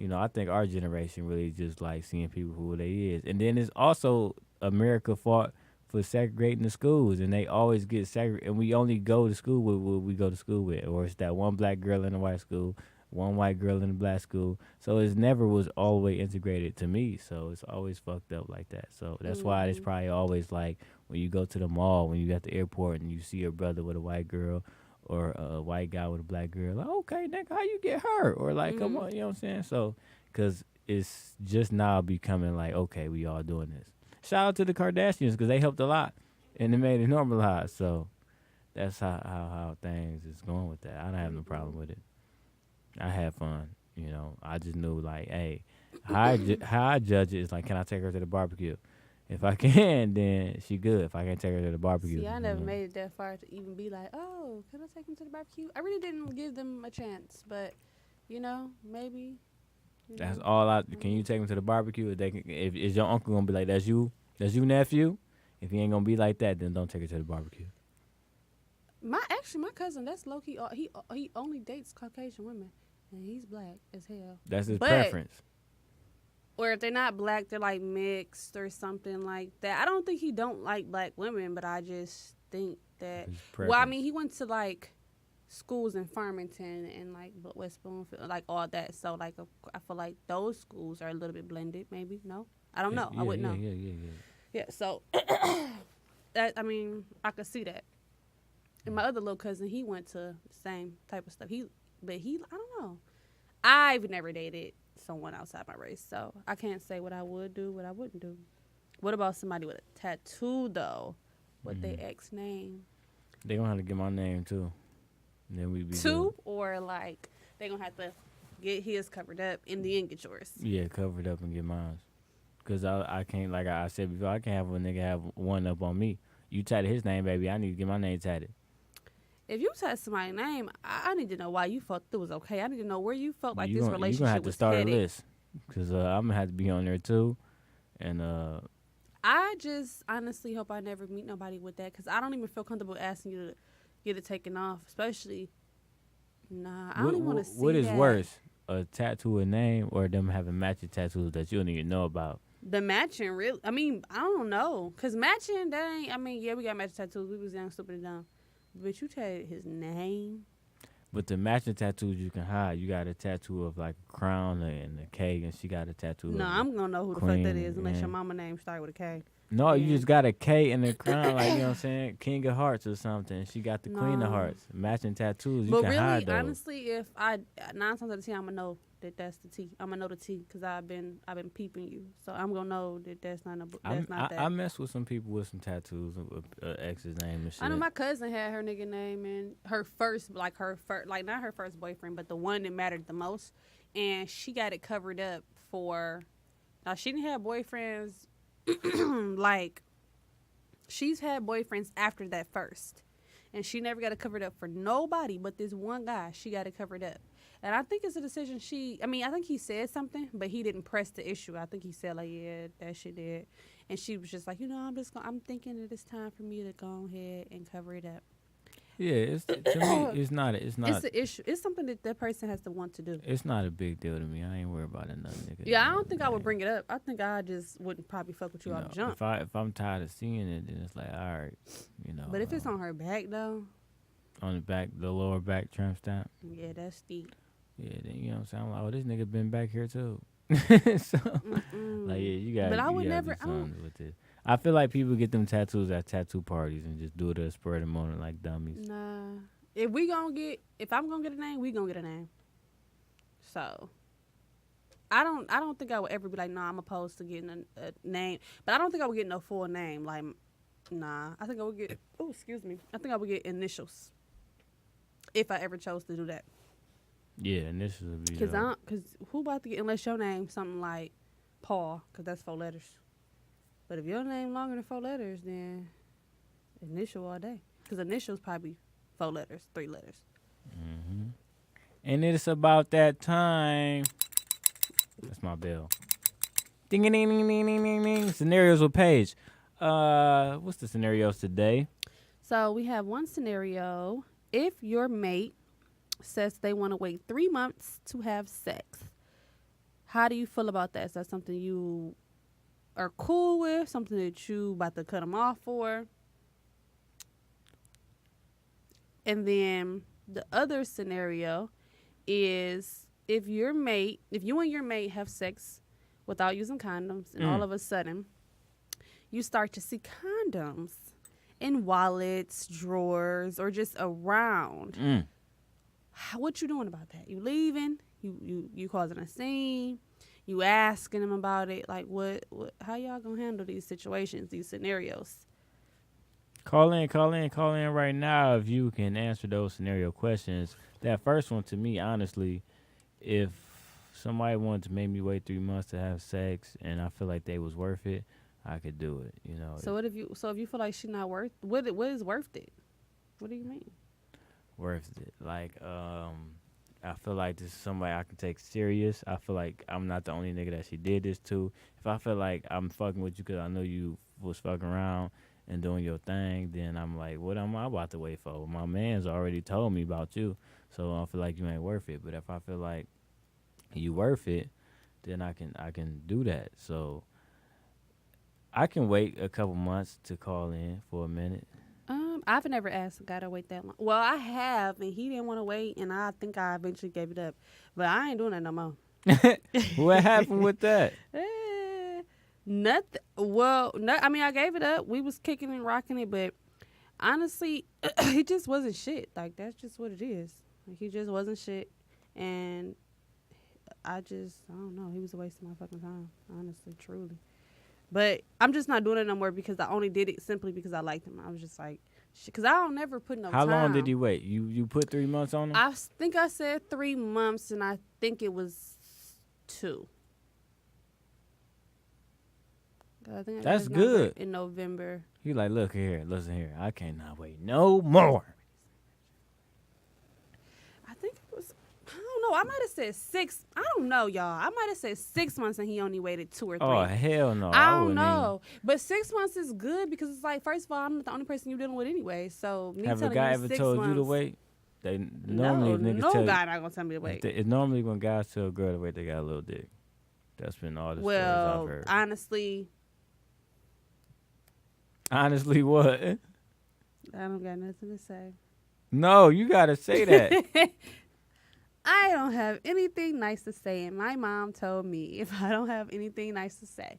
I think our generation really just like seeing people who they is. And then it's also America fought for segregating the schools, and they always get segregated, and we only go to school with what we go to school with, or it's that one black girl in a white school, one white girl in a black school. So it never was all the way integrated to me. So it's always fucked up like that. So that's why it's probably always like when you go to the mall, when you at the airport and you see a brother with a white girl or a white guy with a black girl, like, okay, nigga, how you get hurt? Or like, come on, you know what I'm saying? So, because it's just now becoming like, okay, we all doing this. Shout out to the Kardashians because they helped a lot and they made it normalized. So that's how things is going with that. I don't have no problem with it. I had fun, I just knew, like, hey, how I judge it is like, can I take her to the barbecue? If I can, then she good. If I can't take her to the barbecue. See, I never made it that far to even be like, oh, can I take him to the barbecue? I really didn't give them a chance, but, maybe. That's all can you take him to the barbecue? If is your uncle going to be like, that's you nephew? If he ain't going to be like that, then don't take her to the barbecue. My cousin, that's low-key, he only dates Caucasian women. And he's black as hell. That's his preference. Or if they're not black, they're like mixed or something like that. I don't think he don't like black women, but I just think that. Well, I mean, he went to like schools in Farmington and like West Bloomfield, like all that. So like, I feel like those schools are a little bit blended. Maybe no, I don't know. I wouldn't know. Yeah. So that, I mean, I could see that. And my other little cousin, he went to the same type of stuff. But I don't know. I've never dated someone outside my race, so I can't say what I would do, what I wouldn't do. What about somebody with a tattoo, though? What they ex name? They gonna have to get my name, too. And then we be or like, they gonna have to get his covered up and then get yours? Yeah, covered up and get mine. Because I can't, like I said before, I can't have a nigga have one up on me. You tatted his name, baby. I need to get my name tatted. If you tattoo somebody's name, I need to know why you felt it was okay. I need to know where you felt like this relationship was headed. You're going to have to start a list because I'm going to have to be on there too. And I just honestly hope I never meet nobody with that because I don't even feel comfortable asking you to get it taken off, especially, I don't even want to see What is that. Worse, a tattoo, a name, or them having matching tattoos that you don't even know about? The matching, really? I mean, I don't know. Because matching, that ain't, I mean, yeah, we got matching tattoos. We was young, stupid, and dumb. But you tatted his name. But the matching tattoos you can hide. You got a tattoo of like a crown and a K, and she got a tattoo. No, of I'm gonna know who the fuck that is unless your mama name start with a K. No, Yeah. you just got a K and a crown, like, you know what I'm saying? King of Hearts or something. She got the Queen of No. Hearts. Matching tattoos. You But can really, hide those. honestly, if I 9 times out of 10, I'm gonna know that that's the T. I'm gonna know the T because I've been peeping you, so I'm gonna know that that's not that. I mess with some people with some tattoos with ex's name and shit. I know my cousin had her nigga name and her first, not her first boyfriend, but the one that mattered the most, and she got it covered up for. Now she didn't have boyfriends, like. She's had boyfriends after that first. And she never got it covered up for nobody but this one guy. She got it covered up. And I think it's a decision I think he said something, but he didn't press the issue. I think he said, like, yeah, that shit did. And she was just like, I'm thinking that it's time for me to go ahead and cover it up. Yeah, to me, it's not. It's an issue. It's something that person has to want to do. It's not a big deal to me. I ain't worried about it, nothing, nigga. Yeah, I don't think I would bring it up. I think I just wouldn't probably fuck with you off jump. If I'm tired of seeing it, then it's like, all right, But if it's on her back though, on the back, the lower back tramp stamp. Yeah, that's steep. Yeah, then you know what I'm saying. I'm like, oh, this nigga been back here too. So, like, yeah, you got. But I would never. With this. I feel like people get them tattoos at tattoo parties and just do it at a spur of the moment like dummies. Nah. If I'm gonna get a name, we gonna get a name. So I don't think I would ever be like, nah, I'm opposed to getting a name. But I don't think I would get no full name. Like, nah. I think I would get I think I would get initials. If I ever chose to do that. Yeah, initials would be Cause who about to get, unless your name something like Paul, cause that's 4 letters. But if your name longer than 4 letters, then initial all day. Cause initials probably 4 letters, 3 letters. Mm-hmm. And it's about that time. That's my bell. Ding ding ding ding ding ding ding. Scenarios with Paige. What's the scenarios today? So we have one scenario. If your mate says they want to wait 3 months to have sex, how do you feel about that? Is that something you are cool with? Something that you about to cut them off for? And then the other scenario is if you and your mate have sex without using condoms, and all of a sudden you start to see condoms in wallets, drawers, or just around. What you doing about that? You leaving? You causing a scene? You asking them about it? Like, what? How y'all gonna handle these situations, these scenarios? Call in right now if you can answer those scenario questions. That first one, to me, honestly, if somebody wanted to make me wait 3 months to have sex and I feel like they was worth it, I could do it. So if you feel like she's not worth, what is worth it? What do you mean? Worth it? Like, I feel like this is somebody I can take serious. I feel like I'm not the only nigga that she did this to. If I feel like I'm fucking with you because I know you was fucking around and doing your thing, then I'm like, what am I about to wait for? My man's already told me about you, so I feel like you ain't worth it. But if I feel like you worth it, then I can do that. So I can wait a couple months to call in for a minute. I've never asked a guy to wait that long. Well, I have, and he didn't want to wait, and I think I eventually gave it up. But I ain't doing that no more. What happened with that? Nothing. Well, I mean, I gave it up. We was kicking and rocking it, but honestly, he just wasn't shit. Like, that's just what it is. Like, he just wasn't shit, and I don't know. He was a waste of my fucking time, honestly, truly. But I'm just not doing it no more because I only did it simply because I liked him. I was just like, shit, because I don't never put no time. How long did he wait? You put 3 months on him? I think I said 3 months, and I think it was 2. I think that's good. In November. He like, look here, listen here. I cannot wait no more. I think it was, I don't know. I might have said 6. I don't know, y'all. I might have said 6 months and he only waited 2 or 3. Oh, hell no. I don't know. But 6 months is good because it's like, first of all, I'm not the only person you're dealing with anyway. So me have a telling guy you ever 6 told months, you to wait? They normally niggas no tell guy not gonna tell me to wait. It's normally when guys tell a girl to wait, they got a little dick. That's been all the stories I've heard. Honestly what? I don't got nothing to say. No, you gotta say that. I don't have anything nice to say, and my mom told me if I don't have anything nice to say,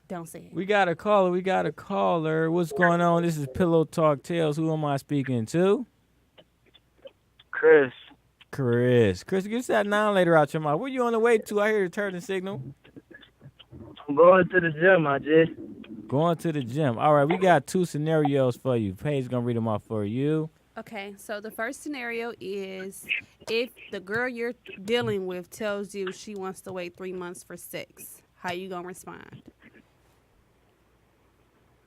don't say it. We got a caller. What's going on? This is Pillow Talk Tales. Who am I speaking to? Chris. Chris, get that non-later out your mouth. Where you on the way to? I hear the turning signal. I'm going to the gym, I just. Going to the gym. All right, we got 2 scenarios for you. Paige gonna read them off for you. Okay, so the first scenario is if the girl you're dealing with tells you she wants to wait 3 months for sex, how you gonna respond?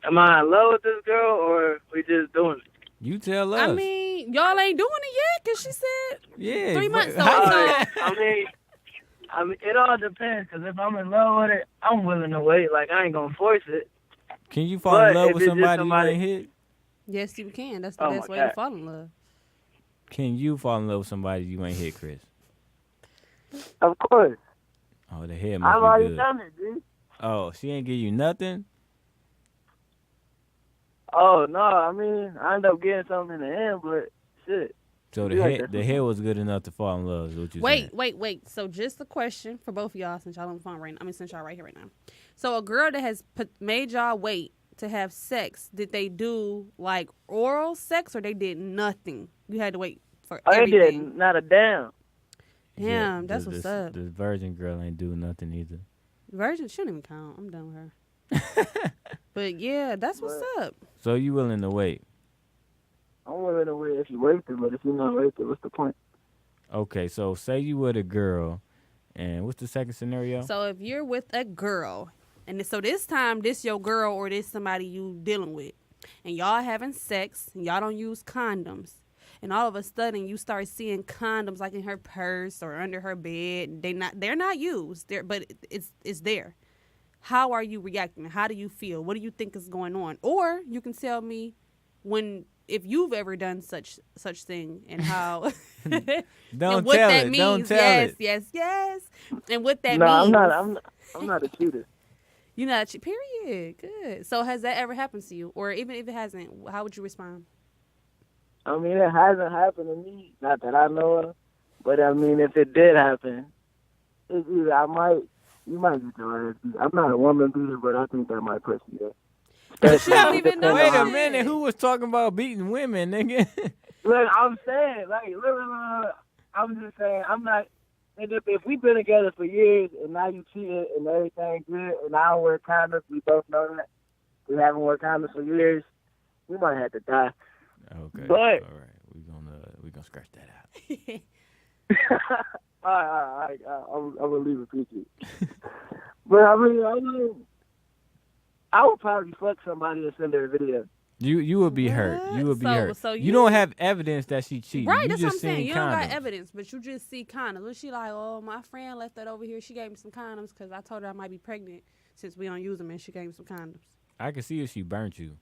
Am I in love with this girl or we just doing it? You tell us. I mean, y'all ain't doing it yet because she said 3 months. So I mean, it all depends. Because if I'm in love with it, I'm willing to wait. Like, I ain't going to force it. Can you fall in love with somebody you ain't hit? Yes, you can. That's the best way to fall in love. Can you fall in love with somebody you ain't hit, Chris? Of course. Oh, the head must I've be already good. done it, dude. Oh, she ain't give you nothing? Oh, no. I mean, I ended up getting something in the end, but shit. So the head was good enough to fall in love is what you saying. Wait. So just a question for both of y'all since y'all on the phone right now. I mean, since y'all right here right now. So a girl that has made y'all wait to have sex, did they do like oral sex or they did nothing? You had to wait for everything. They did not a damn. Damn, that's what's up. The virgin girl ain't do nothing either. Virgin shouldn't even count. I'm done with her. But yeah, that's what's up. So you willing to wait? I'm willing to wait if you wait it, but if you're not waiting, what's the point? Okay, so say you with a girl, and what's the second scenario? So if you're with a girl, and so this time this your girl or this somebody you dealing with, and y'all having sex, and y'all don't use condoms, and all of a sudden you start seeing condoms like in her purse or under her bed. They're not used, but it's there. How are you reacting? How do you feel? What do you think is going on? Or you can tell me if you've ever done such thing and how Don't and what tell that it. means. Don't tell it. Yes. And what that no, means. I'm not a cheater. You're not a cheater. Period. Good. So has that ever happened to you? Or even if it hasn't, how would you respond? I mean, it hasn't happened to me, not that I know of. But I mean, if it did happen, you might get your ass beat. I'm not a woman beater, but I think that might push you there. You don't even know. Wait a minute, who was talking about beating women, nigga? Look, I'm saying, look, I'm just saying, I'm not. And if we've been together for years and now you cheated and everything good and I don't wear condoms, we both know that. We haven't worn condoms for years. We might have to die. Okay. But, all right, we're gonna scratch that out. all right. I'm gonna leave it PG. But I mean, I would probably fuck somebody and send her a video. You would be hurt. You would be hurt. So you don't have evidence that she cheated. Right, you that's just what I'm saying. You condoms. don't got evidence, but you just see condoms. When she like, oh, my friend left that over here. She gave me some condoms because I told her I might be pregnant since we don't use them, and she gave me some condoms. I can see if she burnt you.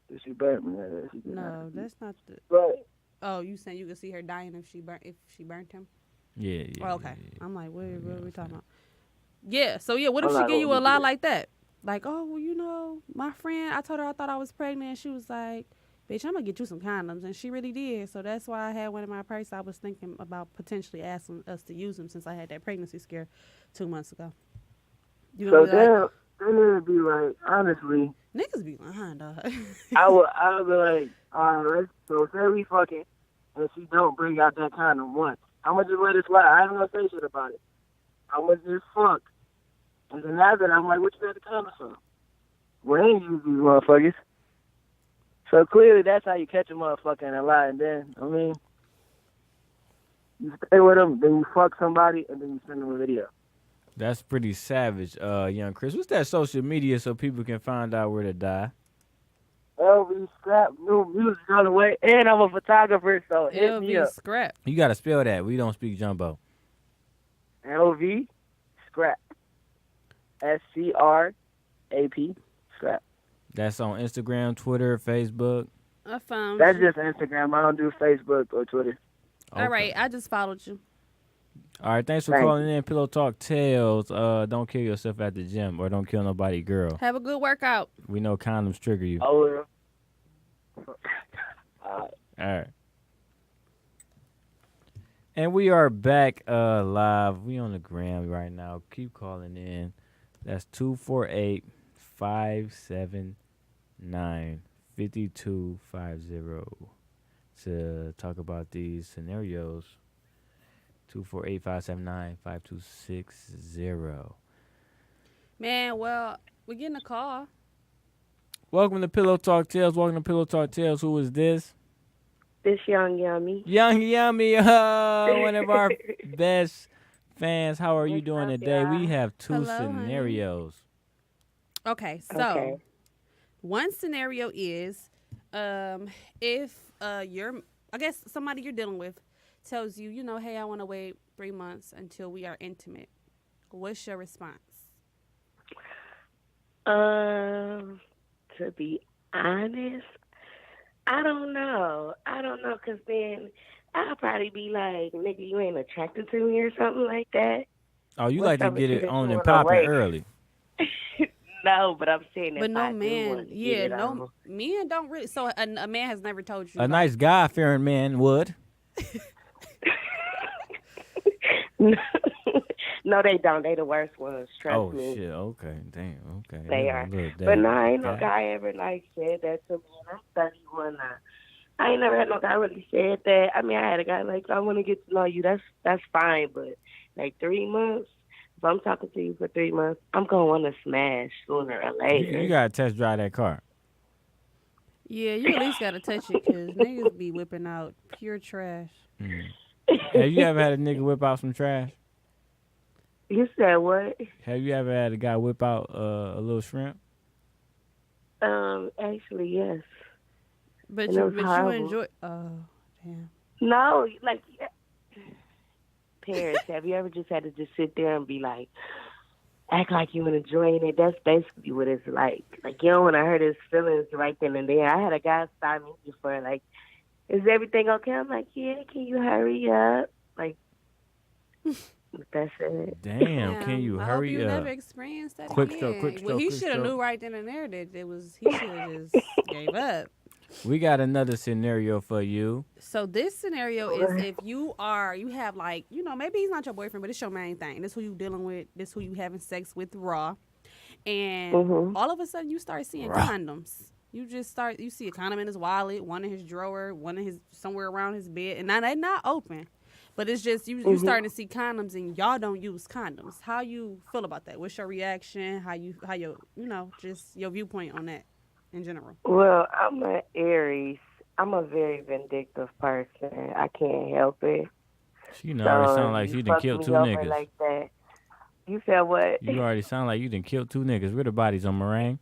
If she burnt me, No, that's not the. But Oh, you saying you could see her dying if she burnt him? Yeah. Oh, okay. Yeah. I'm like, what are we talking about? Yeah. So yeah, what if I'm she not give you a gonna do lie that. like that? Like, oh, well, my friend, I told her I thought I was pregnant, and she was like, bitch, I'm gonna get you some condoms, and she really did. So that's why I had one in my purse. I was thinking about potentially asking us to use them since I had that pregnancy scare 2 months ago. You so gonna be like, then it would be like, honestly, niggas be lying, dog. I would be like, all right, so say we fucking, and she don't bring out that condom once. I'm gonna just let it slide. I ain't gonna say shit about it. I'm gonna just fuck. And then after that, I'm like, what you got the condom for? We ain't use these motherfuckers. So clearly that's how you catch a motherfucker in a lie. And then, I mean, you stay with them, then you fuck somebody, and then you send them a video. That's pretty savage, young Chris. What's that social media so people can find out where to die? LV Scrap, new music on the way, and I'm a photographer, so hit me LV up. scrap. You gotta spell that. We don't speak jumbo. LV Scrap. SCRAP Scrap. That's on Instagram, Twitter, Facebook. I found That's you. just Instagram. I don't do Facebook or Twitter. Okay. All right, I just followed you. All right, thanks for Thank calling in. Pillow Talk Tales. Don't kill yourself at the gym or don't kill nobody, girl. Have a good workout. We know condoms trigger you. Oh, well. All right. And we are back live. We on the gram right now. Keep calling in. That's 248-579-5250 to talk about these scenarios. 248-579-5260. Man, well, we're getting a call. Welcome to Pillow Talk Tales. Welcome to Pillow Talk Tales. Who is this? This Young Yummy. Young Yummy, one of our best fans. How are you doing today? We have two scenarios. Okay, so one scenario is if somebody you're dealing with tells you, hey, I want to wait 3 months until we are intimate. What's your response? To be honest, I don't know, because then I'll probably be like, nigga, you ain't attracted to me or something like that. Oh, you like to get it on and popping early. No, but I'm saying that. But no man, men don't really. So a man has never told you. A nice God-fearing man would. No, they don't. They the worst ones. Trust me. Oh shit. Okay. Damn. Okay. They are. But no, ain't no guy ever said that to me. I'm 31 now. I ain't never had no guy really said that. I mean, I had a guy like, I want to get to know you. That's fine. But like 3 months, if I'm talking to you for 3 months, I'm gonna want to smash sooner or later. You gotta test drive that car. Yeah, you at least gotta touch it because niggas be whipping out pure trash. Have you ever had a nigga whip out some trash? You said what? Have you ever had a guy whip out a little shrimp? Actually, yes. But you enjoy. Oh, damn. No, like parents. Have you ever just had to just sit there and be like, act like you were enjoying it? That's basically what it's like. Like you don't want to hurt his feelings right then and there. I had a guy stop me before, like, is everything okay? I'm like, yeah. Can you hurry up? Like. That's it. Damn, can you hurry up? I hope you never experienced that again. Quick stroke. He should have knew right then and there that he should have just gave up. We got another scenario for you. So this scenario is if you have like, maybe he's not your boyfriend, but it's your main thing. This who you dealing with. This who you having sex with raw. And all of a sudden you start seeing condoms. You see a condom in his wallet, one in his drawer, one in his somewhere around his bed. And now they're not open. But it's just you starting to see condoms and y'all don't use condoms. How you feel about that? What's your reaction? How your just your viewpoint on that in general? Well, I'm an Aries. I'm a very vindictive person. I can't help it. She already sound like you done killed 2 niggas. Like that. You said what? You already sound like you done killed 2 niggas. Where the bodies on Meringue?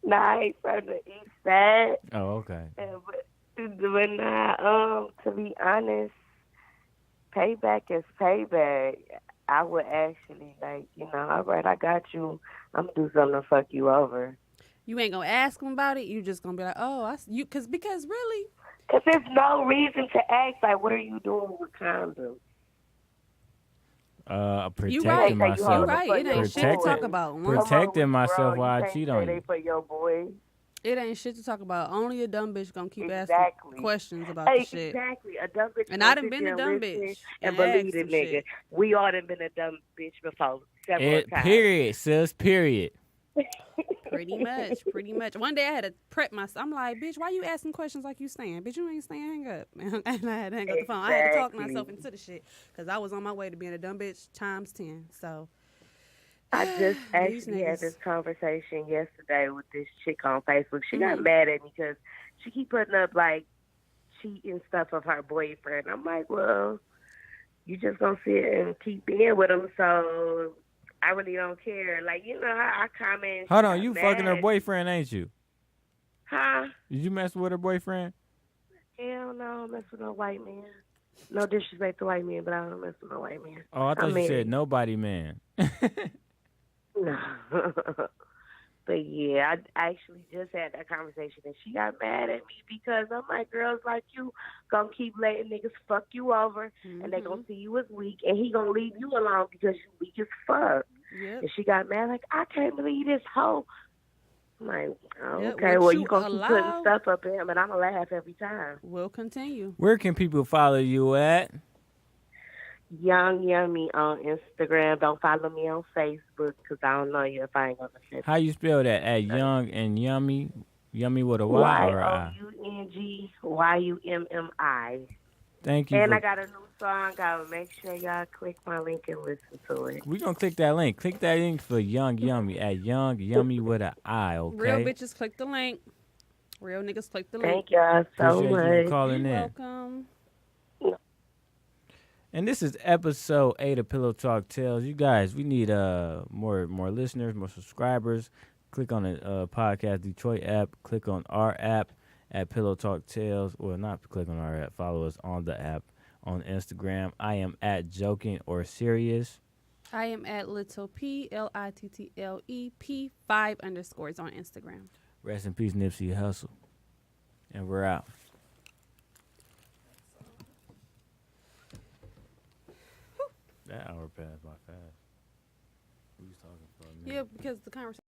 Nah, I ain't from the east side. Oh, okay. But nah, to be honest, payback is payback. I would actually all right, I got you. I'm gonna do something to fuck you over. You ain't gonna ask him about it. You just gonna be like, oh, because really, because there's no reason to ask. Like, what are you doing with condoms? Protecting myself. You right. It ain't shit to talk about. Protecting myself while I cheat on you. For your boy. It ain't shit to talk about. Only a dumb bitch gonna keep asking questions about the shit. Exactly. A dumb bitch. And I done been a dumb bitch. And believe it, nigga. Shit. We all done been a dumb bitch before several times. Period, sis. Period. Pretty much. One day I had to prep myself. I'm like, bitch, why you asking questions like you staying? Bitch, you ain't staying. Hang up. And I had to hang up the phone. I had to talk myself into the shit because I was on my way to being a dumb bitch times 10. So. I just actually had this conversation yesterday with this chick on Facebook. She got mad at me because she keep putting up, like, cheating stuff of her boyfriend. I'm like, well, you just gonna sit and keep being with him, so I really don't care. Like, I comment. Hold on, you fucking her boyfriend, ain't you? Huh? Did you mess with her boyfriend? Hell no, I don't mess with no white man. No disrespect to white men, but I don't mess with no white man. Oh, I thought you said nobody man. No. But yeah, I actually just had that conversation and she got mad at me because I'm like, girls like you gonna keep letting niggas fuck you over and they gonna see you as weak and he gonna leave you alone because you weak as fuck. Yep. And she got mad like, I can't believe this hoe I'm like, oh, Yeah, okay, what well, you you going to keep allow- putting stuff up in, but I'm going to laugh every time. We'll continue. Where can people follow you at? Young Yummy on Instagram. Don't follow me on Facebook because I don't know you if I ain't going to fit. How you spell that? At Young and Yummy? Yummy with a Y or a I? YOUNGYUMMI. Thank you. And I got a new song out. Make sure y'all click my link and listen to it. We're going to click that link. Click that link for Young Yummy at Young Yummy with an I, okay? Real bitches, click the link. Real niggas, click the link. Thank y'all so Appreciate much. you for calling You're in. welcome. And this is episode 8 of Pillow Talk Tales. You guys, we need more listeners, more subscribers. Click on the Podcast Detroit app. Click on our app at Pillow Talk Tales. Well, not click on our app. Follow us on the app on Instagram. I am at Joking or Serious. I am at Little P, LITTLEP, 5 underscores on Instagram. Rest in peace, Nipsey Hussle. And we're out. That hour passed by fast. We was talking for a minute. Yeah, because the conversation.